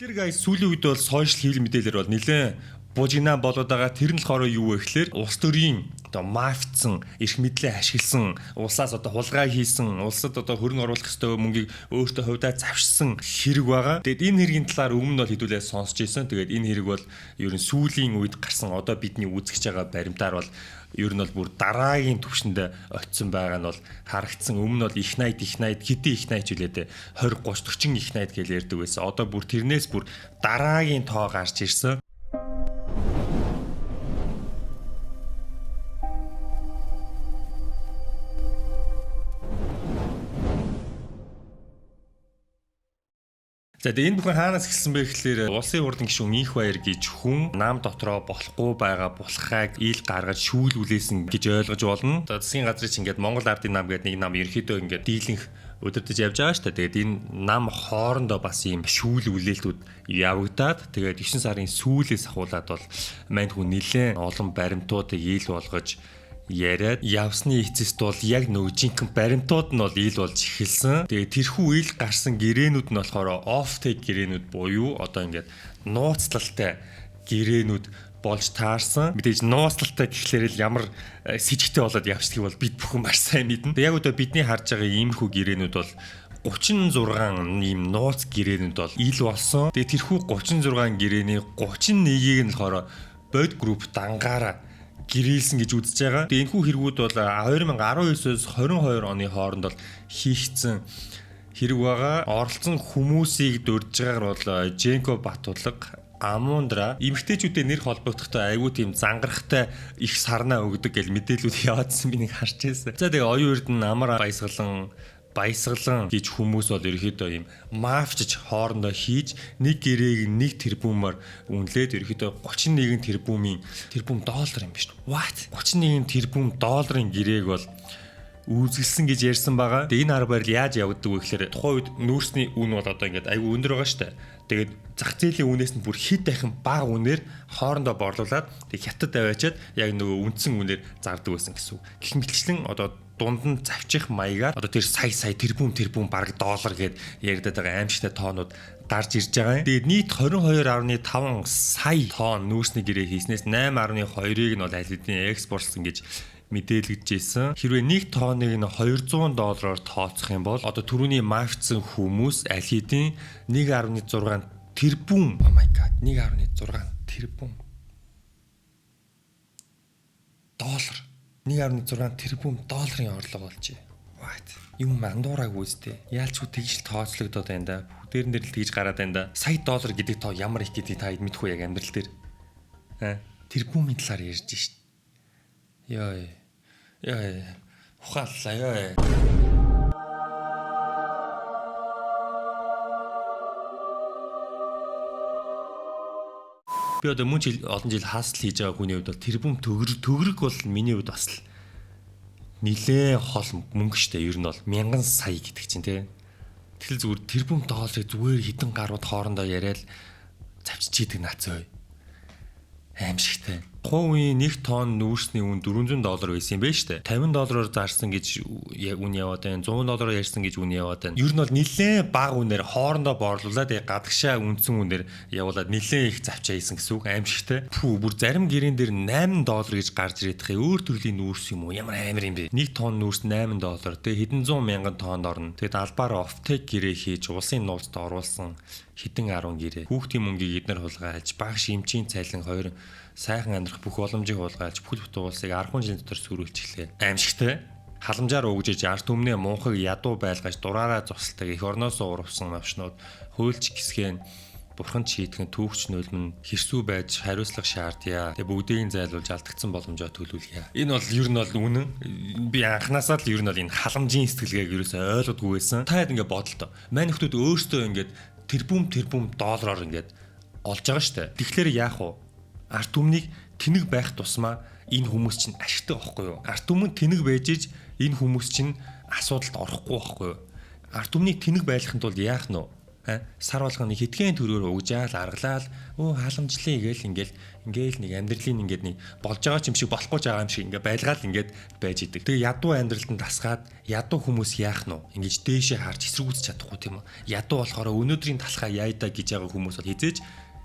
Тэгэхээр guys сүүлийн үед бол сошиал хэвлэл мэдээлэлэр бол нэлээд бужигнаа болоод байгаа. Тэр нь болохоор юу вэ гэхээр улс төрийн одоо мафицсан, эрх мэдлээ ашигласан, улсаас одоо хулгай хийсэн, улсад одоо хөрөнгө оруулах ёстой мөнгийг өөртөө хувьдаа завшсан хэрэг байгаа. Тэгэд энэ хэргийн талаар өмнө нь бол хэдүүлээ сонсч ирсэн. Тэгээд энэ хэрэг бол ер нь сүүлийн үед гарсан одоо бидний үзэж байгаа баримтаар бол ер нь бол бүр дараагийн түвшинд очисон байгаа нь бол харагдсан. Өмнө нь бол их найд хэдэн их найд жилээд 20 30 40 их найд гэж ярьдаг байсан. Одоо бүр тэрнээс бүр дараагийн тоо гарч ирсэн. За энэ бүхэн хаанаас эхэлсэн бэ гэхээр улсын хурлын гишүүн Инх Баяр гэж хүн нам дотроо болохгүй байгаа булхахыг ил гаргаж шүүлүүлээсэн гэж ойлгож болно. Одоо засгийн газрын чинь ингээд Монгол Ардын нам гэдэг нэг нам ерөнхийдөө ингээд дийлэнх өдөртөж явж байгаа шүү дээ. Тэгээд энэ нам хоорондоо бас ийм шүүлүүлэлтүүд явагдаад тэгээд 9 сарын сүүлээс ахуулаад бол манд хүн нэлээд олон баримтуудыг ил болгож яриад явсны эцэст бол яг нөгөө жинхэнэ баримтууд нь бол ил болж эхэлсэн. Тэгээ тэрхүү ил гарсан гэрээнүүд нь болохоор офтейк гэрээнүүд буюу одоо ингээд нууцлалтай гэрээнүүд болж таарсан. Мэдээж нууцлалтай гэхлээр л ямар сэжигтэй болоод явчихгийг бол бид бүхэн маш сайн мэднэ. Яг одоо бидний харж байгаа иймэрхүү гэрээнүүд бол 36 ийм нууц гэрээнүүд бол ил болсон. Тэгээ тэрхүү 36 гэрээний 31-ийг нь болохоор бод групп дангаараа гэрээлсэн гэж үзэж байгаа. Тэгээ энэхүү хэрэгүүд бол 2019-с 22 оны хооронд бол хийгдсэн хэрэг байгаа. Оролцсон хүмүүсийг дурдж байгаагаар бол Женко Батулга, Амундра эмэгтэйчүүдтэй нэр холбогдохтой айгүй тийм зангарахтай их сарнаа өгдөг гэж мэдээлүүд яваадсан би нэг харж байсан. За тэгээ оюун эрдэнэ амар баясгалан гэж хүмүүс бол ерөөхдөө юм мафчж хоорондоо хийж нэг гэрээг нэг тэрбумаар үнэлээд ерөөхдөө 31 тэрбум доллар юм биш үү? What? 31 тэрбум долларын гэрээг бол үүсгэлсэн гэж ярьсан байгаа. Тэгээ энэ арга барил яаж явагддаг вэ гэхээр тухайн үед нүүрсний үн бол одоо ингээд айгүй өндөр байгаа шүү дээ. Тэгээд зах зээлийн үнээс нь бүр хэд дахин бага үнээр хоорондоо борлуулад тэг хятад аваачаад яг нөгөө үндсэн үнээр зардаг байсан гэсэн үг. Гэх мэтчлэн одоо дунд нь завчих маягаар одоо тэр сая тэрбум бараг доллар гэд яригдаад байгаа аимшигтай тоонууд дарж ирж байгаа юм. Тэгээд нийт 22.5 сая тонн нүүрсний гэрээ хийснээс 8.2-ыг нь бол аль хэдийн экспортлсон гэж мэдээлэгдэжсэн. Хэрвээ нэг тонныг нь $200 тооцох юм бол одоо түрүүний мафицсан хүмүүс аль хэдийн 1.6 тэрбум 1.6 тэрбум доллар 1.6 тэрбум долларын орлого болж байна. What? Юм андуураагүй үстэй. Яалчгүй тэгж тооцлогдоод байна да. Бүгдээрэн дээр л тэгж гараад байна да. Сая доллар гэдэг тоо ямар их гэдгийг та мэдхгүй яг амьдрал дээр. Тэрбумын талаар ярьж шít. Яа. Ухааллаа яа. Би одоо олон жил хаасл хийж байгаа хүний хувьд бол тэрбум төгрөг бол миний хувьд бас л нилээ хол мөнгө штэ ер нь бол 1000 сая гэдэг чинь тий. Тэгэл зүгээр тэрбум долларыг зүгээр хідэн гарууд хоорондоо яриад завчиж идэг нацаа. Аимшигтай. Тухайн үеийн 1 тонн нүүрсний үн $400 байсан юм байна штэ. $50 зарсан гэж үн яваад байна. $100 ярьсан гэж үн яваад байна. Ер нь бол нэлээд бага үнээр хоорондоо борлуулад гадагшаа үндсэн үнээр явуулаад нэлээд их завчаа хийсэн гэсэн үг. Аимшигтай. Бүр зарим гэрээн дээр $8 гэж гарч ирээд байгаа. Өөр төрлийн нүүрс юм уу? Ямар амар юм бэ? 1 тонн нүүрс $8. Тэгээ хэдэн зуун мянган тонн орно. Тэгээд албаар офтейк гэрээ хийж улсын нууцд оруулсан хэдэн 10 гэрээ. Хүүхдийн мөнгийг эднэр хулгайлж, баг шимчийн цайлан хоёр сайхан амьдрах бүх боломжийг хулгайлж бүх улсыг 10 жилийн дотор сүрүүлж эхлэв. Аимшигтай. Халамжаар өгжиж ард түмнээ мунхаг ядуу байлгаж дураараа зогсолтойг их орноос урвсан навшнууд хуульч гисгэн бурхан шийтгэн түүхч нулимн хэрсүү байж хариуцлага шаардъя. Тэгээ бүгдийг зайлуулж алдагдсан боломжоо төлөвлөе. Энэ бол ер нь бол үнэн. Би анханасаа л ер нь бол энэ халамжийн сэтгэлгээг ерөөсөй ойлгодгүй байсан. Та хэд ингэ бодолтой. Манай хүмүүс өөрсдөө ингэ тэрбум доллараар ингэ олж байгаа штэ. Тэгэхээр яах вэ? Ард түмнийг тэнэг байх тусмаа энэ хүмүүс чинь ашигтай байхгүй юу? Ард түмэн тэнэг байж иж энэ хүмүүс чинь асуудалд орохгүй байхгүй юу? Ард түмнийг тэнэг байлгахын тулд яах нь вэ? Сар болгоны хэдхэн төрөөр угжаал аргалаал халамжлаа ингээл нэг амьдралын ингээд нэг болж байгаа юм шиг болохгүй байгаа юм шиг ингээд байлгаал ингээд байж идэг. Тэгээ ядуу амьдралд нь тасгаад ядуу хүмүүс яах нь ингэж дээшээ харж эсрэгүүцэж чадахгүй тийм үү? Ядуу болохоор өнөөдрийн талхаа яйда гэж байгаа хүмүүс бол хизээж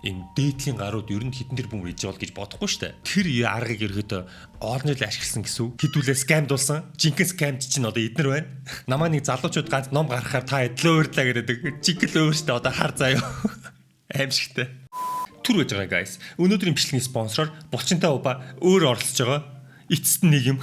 энэ дээдлийн гарууд ер нь хитэн тэр бөмбөр ижил гэж бодохгүй шүү дээ. Тэр аргыг ерөөдөө олнол ашигласан гэсэн. Хитүүлээ скамдуулсан. Жинхэнэ скамд чинь одоо эднэр байна. Намаа нэг залуучууд ганц ном гаргахаар та эдлөө өөрлөө гэдэг. Жигэл өөртөө одоо хар заяа. Аимшигтай. Түр байж байгаа guys. Өнөөдрийн бичлэгийн спонсороор булчинтай уба өөр оролцож байгаа. Эцэст нь нэг юм.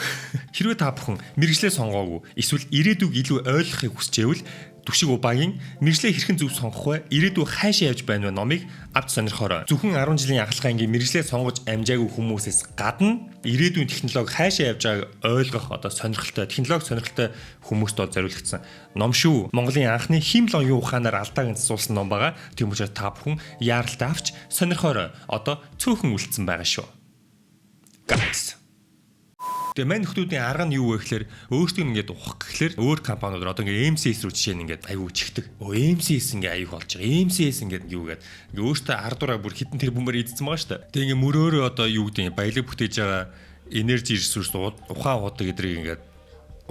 Хэрвээ та бүхэн мэрэгжлээ сонгоогүй эсвэл ирээдүг илүү ойлгохыг хүсчээвэл Түшиг убагийн мэрэгжлээ хэрхэн зөв сонгох вэ? Ирээдүй хайшаа явж байна вэ номыг авч сонирхоорой. Зөвхөн 10 жилийн ахалгаангийн мэрэгжлээ сонгож амжаагүй хүмүүсээс гадна ирээдүйн технологи хайшаа явж байгааг ойлгох одоо сонирхолтой технологи хүмүүст бол зориулагдсан ном шүү. Монголын анхны химлон юу ухаанаар алдааг засуулсан ном байгаа. Тийм учраас та бүхэн яаралтай авч сонирхоорой. Одоо цөөхөн үлдсэн байгаа шүү. Guys. Тэгээ мань хүмүүсийн арга нь юу вэ гэхээр өөртөө ингээд ухах гэхлээр өөр компаниуд одоо ингээд MCS рүү жишээ нь ингээд аюу чигдэг. MCS ингээд аюу болж байгаа. MCS ингээд юу гэдэг ингээд өөртөө ардураа бүр хитэн тэр бөмбөр идсэн байгаа шүү дээ. Тэгээ ингээд мөрөөрөө одоо юу гэдэг баялаг бүтээж байгаа энержи ресурс ухаан удаг гэдрийг ингээд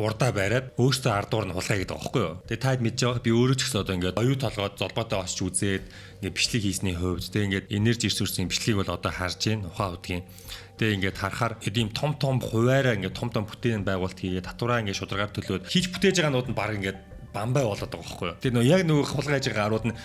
урдаа бариад өөртөө ардуур нь хулгай гэдэг аахгүй юу. Тэгээ таад мэдж байгаа би өөрөө ч гэсэн одоо ингээд оюу толгойд золбоотой очиж үзээд ингээд бичлэг хийсний хувьд тэгээ ингээд энержи ресурсын бичлэгийг бол одоо харж байна ухаан удгийн. Тэгээ ингээд харахаар ийм том хуваараа ингээд том бүтээн байгуулалт хийгээд татвараа ингээд шударгаар төлөөд хийж бүтээж байгаа нууд нь баг ингээд бамбай болоод байгаа байхгүй юу. Тэгээ яг нөгөө хулгайж байгаа гарууд нь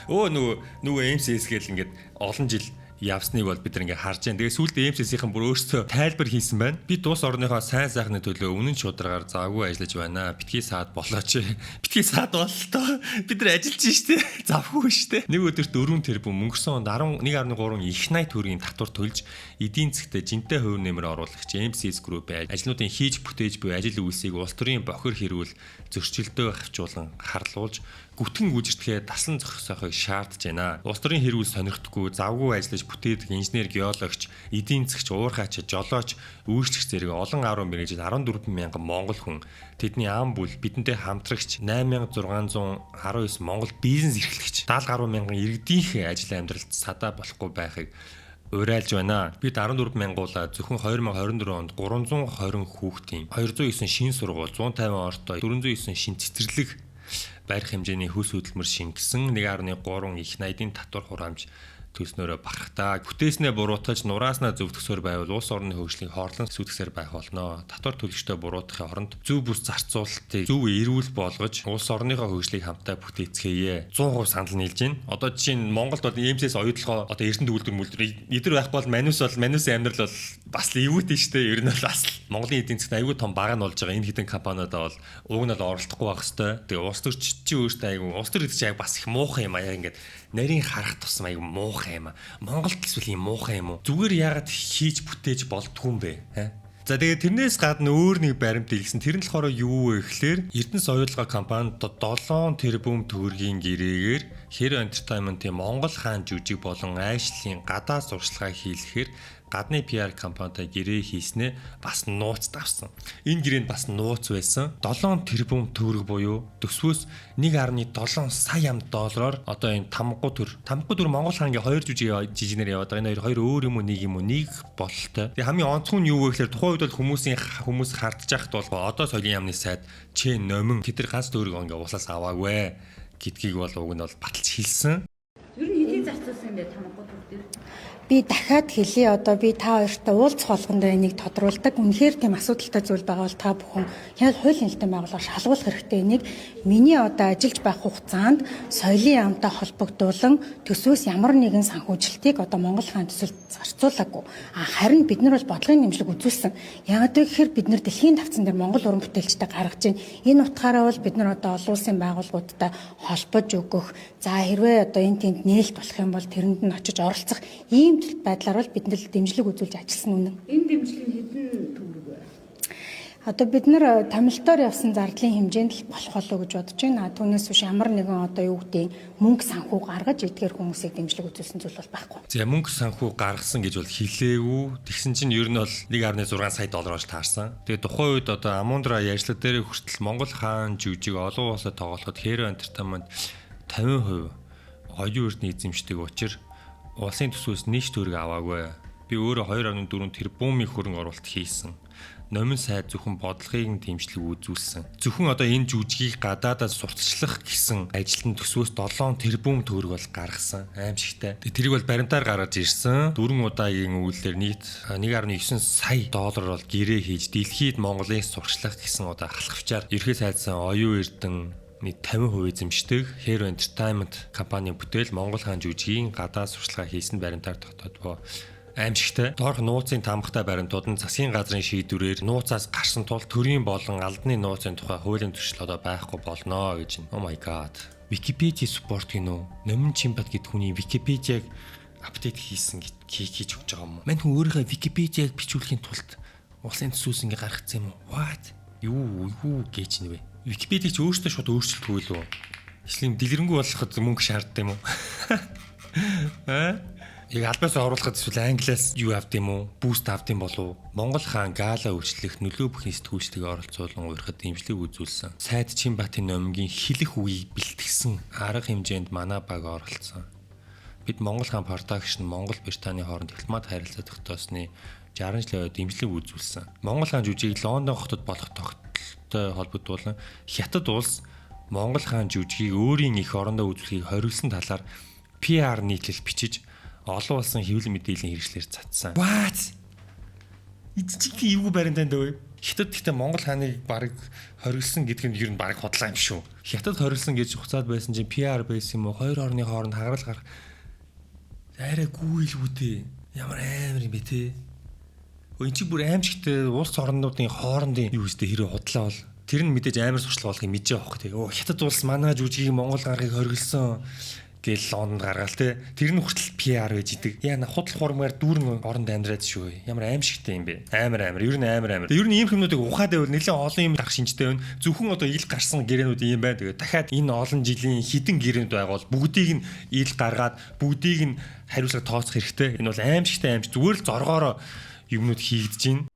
нөгөө MCS гээл ингээд олон жил явсныг бол бид нар ингээ харж байна. Тэгээ сүүлдээ MCS-ийн бүр өөрсдөө тайлбар хийсэн байна. Би улс орныхоо сайн сайхны төлөө үнэн шударгаар завгүй ажиллаж байна. Битгий саад болооч. Битгий саад боллоо. Бид нар ажиллаж штэ. Завгүй штэ. Нэг өдөрт 4 тэрбум өнгөрсөн онд 11.3 их 80 төгрөгийн татвар төлж эдийн засгт жинтэй хувь нэмэр оруулагч MCS Group-ийн ажлуудын хийж бүтээж буй ажил үйлсийг улс төрийн бохир хэрүүл зөрчилдөө авчуулан харлуулж гүтгэн гүйцэтгээ дасан зохисохыг шаардж байна. Улс төрийн хэрүүл сонирхдаггүй завгүй ажиллаж бүтээдэг инженер, геологч, эдийн засгч, уурхаач, жолооч, үйлчлэгч зэрэг олон 10 мэргэжил 14 мянган монгол хүн тэдний ам бүл бидэнтэй хамтрагч 8619 монгол бизнес эрхлэгч 70 гаруй мянган иргэдийнхэн ажил амьдралд садаа болохгүй байхыг урайлж байна. Бид 14 мянгуулаа зөвхөн 2024 онд 320 хүүхдийн 209 шин сургууль, 150 ортой, 409 шин цэцэрлэг барих хэмжээний хөлс хөдөлмөр шингэсэн 1.3 их 80-ийн татвар хураамж төснөөрөө барахтаа бүтээснээ буруутгаж нурааснаа зөвтгсөөр байвал улс орны хөгжлийг хорлон сүйтгэсээр байх болно. Татвар төлөгчдөө буруутгахын оронд зөв бүс зарцуулалтыг зөв эрүүл болгож улс орныхоо хөгжлийг хамтаа бүтээцгээе. 100% санал нийлж байна. Одоо жишээ нь Монголд бол MCS оюутлогоо одоо эрдэнэ үйлдвэр эдэр байх бол манус амьдрал бол бас эвгүйтэй шүү дээ. Ер нь бол бас Монголын эдийн засгт аюул том баг нь болж байгаа энэ хэдэн компаниудаа бол уг нь л оролдохгүй байх хэвээр. Тэгээ улс төрч чи өөртөө аюул улс төр гэдэг чинь бас их муухай юм аа ингээд нарийн харах тусам аюул муухай юм аа. Монголд эсвэл юм муухай юм уу? Зүгээр яагаад хийж бүтээж болдгүй юм бэ? За тэгээд тэрнээс гадна өөр нэг баримт илгэсэн. Тэр нь болохоор юу вэ гэхээр Эрдэнэс оюутлага компанид 7 тэрбум төгрөгийн гэрээгээр Hero Entertainment-ийн Монгол хаан жүжиг болон айшлын гадаа сурчлагаа хийлгэхээр гадны PR компанитай гэрээ хийснээ бас нууц давсан. Энэ гэрээнд бас нууц байсан. 7 тэрбум төгрөг буюу төсвөөс 1.7 сая $аар одоо энэ тамгу төр Монгол хаангийн 2 жижигнэр яваад байгаа. Энэ хоёр өөр юм уу нэг бололтой. Тэгээ хамгийн онцгой нь юу вэ гэхээр тухайн үед бол хүмүүс хардж яхад бол одоо соёлын яамны сайд Ч номин тэд ганц төгрөг ингээ усаас аваагүй гэдгийг бол уг нь бол баталж хэлсэн. Ер нь хэдийн зарцуулсан юм бэ тамгу төр дээр? Би дахиад хэлье одоо би та хоёртой уулзах болгонд энийг тодруулдаг. Үнэхээр тийм асуудалтай зүйл байгаа бол та бүхэн яг хуулийн хэлтэн байгууллага шалгуулах хэрэгтэй. Энийг миний одоо ажиллаж байх хугацаанд соёлын яамтай холбогдуулан төсвөөс ямар нэгэн санхүүжилтийг одоо Монгол хаан төсөлд зарцуулаагүй. Харин бид нар бол бодлогын нэмжлэг үзүүлсэн. Яагаад гэхээр бид нар дэлхийн тавцан дээр Монгол уран бүтээлчтэй гаргаж байна. Энэ утгаараа бол бид нар одоо олон улсын байгууллагуудтай холбож өгөх. За хэрвээ одоо энэ тэнд нээлт болох юм бол тэрэнд нь очиж оролцох ийм байдлаар бол бид нэл дэмжлэг үзүүлж ажилласан үнэн. Энэ дэмжлэг нь хэдэн төгрөг вэ? Одоо бид нар томилтоор явсан зардлын хэмжээнд л болох болов гэж бодож байна. Түүнээс биш ямар нэгэн одоо юу гэдэг мөнгө санхүү гаргаж эдгээр хүмүүсийг дэмжлэг үзүүлсэн зүйл бол байхгүй. За мөнгө санхүү гаргасан гэж бол хэлээгүй. Тэгсэн чинь ер нь бол 1.6 сая $-аар таарсан. Тэгээ тухайн үед одоо Амундра ярьслал дээр хүртэл Монгол хаан жүжиг олон улсад тоглоход Hero Entertainment 50% Хоёрын эрдний эзэмшдэг учир улсын төсвөөс нэг төгрөг аваагүй. Би өөрөө 2.4 тэрбумын хөрөнгө оруулалт хийсэн. Номин сайд зөвхөн бодлогыг нь дэмжлэг үзүүлсэн. Зөвхөн одоо энэ жүжигийг гадаадад сурталчлах гэсэн ажилтны төсвөөс 7 тэрбум төгрөг бол гаргасан. Аимшигтай. Тэрийг бол баримтаар гаргаж ирсэн. 4 удаагийн үйлдэл нийт 1.9 сая доллар бол гэрээ хийж дэлхийд Монголын сурчлах гэсэн одоо халахвчаар ерхий сайдсан оюун эрдэн 50% эзэмшдэг Hero Entertainment компани бүтээл Монгол хаан жүжигийн гадаад сурчлага хийсэн баримтаар тогтоодгоо. Аимшигтай. Доорх нууцын тамхтай баримтууд нь засгийн газрын шийдвэрээр нууцаас гарсан тул төрийн болон албаны нууцын тухай хуулийн туршил одоо байхгүй болно гэж. Oh my god. Википедиа support гинөө. Номин Чимбат гэдэг хүний Википедиаг апдейт хийсэн хийж өгч байгаа юм. Мань хүн өөрийнхөө Википедиаг бичүүлэхийн тулд улсын төсвөөс ингээ гаргацсан юм уу? What? Юу гэж нэ вэ? Википедийг ч өөртөө шууд өөрчилдөггүй лөө. Эсвэл дэлгэрэнгүй болоход мөнгө шаарддаг юм уу? Яг альбаас оруулахад эсвэл англиас юу авд юм уу? Буст авд юм болов уу? Монгол хаан гала үйлчлэх нөлөө бүхний сэтгүүлчдийг оролцуулан уурхад дэмжлэг үзүүлсэн. Сайд Чимбатын номгийн хэлэх үгийг бэлтгэсэн арга хэмжээнд манай баг оролцсон. Бид Монгол хаан продакшн Монгол Британий хооронд дипломат харилцаа тогтоосны 60 жилийн дэмжлэг үзүүлсэн. Монгол хаан жүжигийг Лондон хотод болох тогтолцоотой холбогдуулан Хятад улс Монгол хаан жүжигийг өөрийн эх орондоо үзүүлэхийг хориглосон талаар PR нийтлэл бичиж олон улсын хэвлэл мэдээллийн хэрэгслээр цацсан. What? Эцэг юу баримтанд вэ? Хятад гэхдээ Монгол хааныг баг хориглосон гэдг нь ер нь баг хотлоо юм шүү. Хятад хориглосон гэж хуцаад байсан чинь PR байсан юм уу? Хоёр орны хооронд хагарал гарах. Арай гүйлгүү дээ. Ямар амар юм бэ те? Энд чи бүр аимшигтэй улс орнуудын хоорондын юу өстэй хэрэг худлаа бол тэр нь мэдээж амар сурчлага болохыг мэдэж байгаа хөх те. Хятад улс манай жүжигийг Монгол гаргыг хориглосон гэл Лондонд гаргаал те. Тэр нь хүртэл PR байж идэг. Яна худлах хурмаар дүүрэн оронд амьдраад шүү. Ямар аимшигтэй юм бэ? Амар. Ер нь амар. Ер нь ийм хүмүүсийг ухаад байвал нэлээд олон юм дарах шинжтэй байна. Зөвхөн одоо ил гарсан гэрээнүүд ийм байна. Тэгээ дахиад энэ олон жилийн хідэн гэрээнд байгуул бүгдийг нь ил гаргаад бүгдийг нь хариуцлага тооцох хэрэгтэй. Энэ бол аимшигтай зүгээр л зоргоороо юмнууд хийгдэж байна.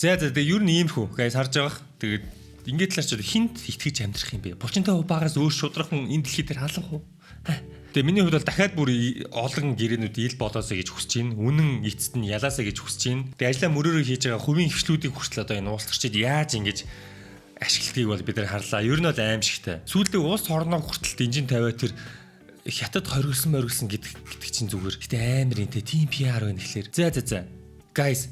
За ер нь иймэрхүү. Гайс харж байгаа. Тэгээд ингээд талаар ч хинт итгэж амьдрах юм бэ? Булчинтай багаас өөр шудрахын энэ дэлхий дээр халах уу? Тэгээ миний хувьд бол дахиад бүр олон гэрээнүүд ил болоосоо гэж хүсэж байна. Үнэн эцэст нь ялаасаа гэж хүсэж байна. Тэгээ ажлаа мөрөөрөө хийж байгаа хувийн хвшлүүдийг хүртэл одоо энэ уулзлагчид яаж ингэж ашигладгийг бол бид нар харлаа. Ер нь бол аимшигтай. Сүүлдээ улс орноо хүртэл дэнжин тавиа тэр Хятад хориглосон гэдэг чинь зүгээр. Гэтэ амар юм те. Тим PR байна гэхлээр. За. Guys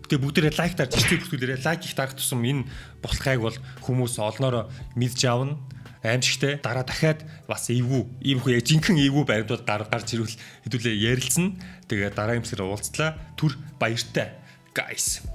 тэгээ бүгдээрээ лайк дарж ирсэн бүхтүүдээрээ лайк их дарах тусам энэ болохыг бол хүмүүс олноороо мэдж аавна. Аимшигтай. Дараа дахиад бас эвгүй иймэрхүү яг жинхэнэ эвгүй баримтууд гарч ирвэл хэдүүлээ ярилцсан. Тэгээ дараагийн хэсгээр уулзлаа. Түр баяртай guys.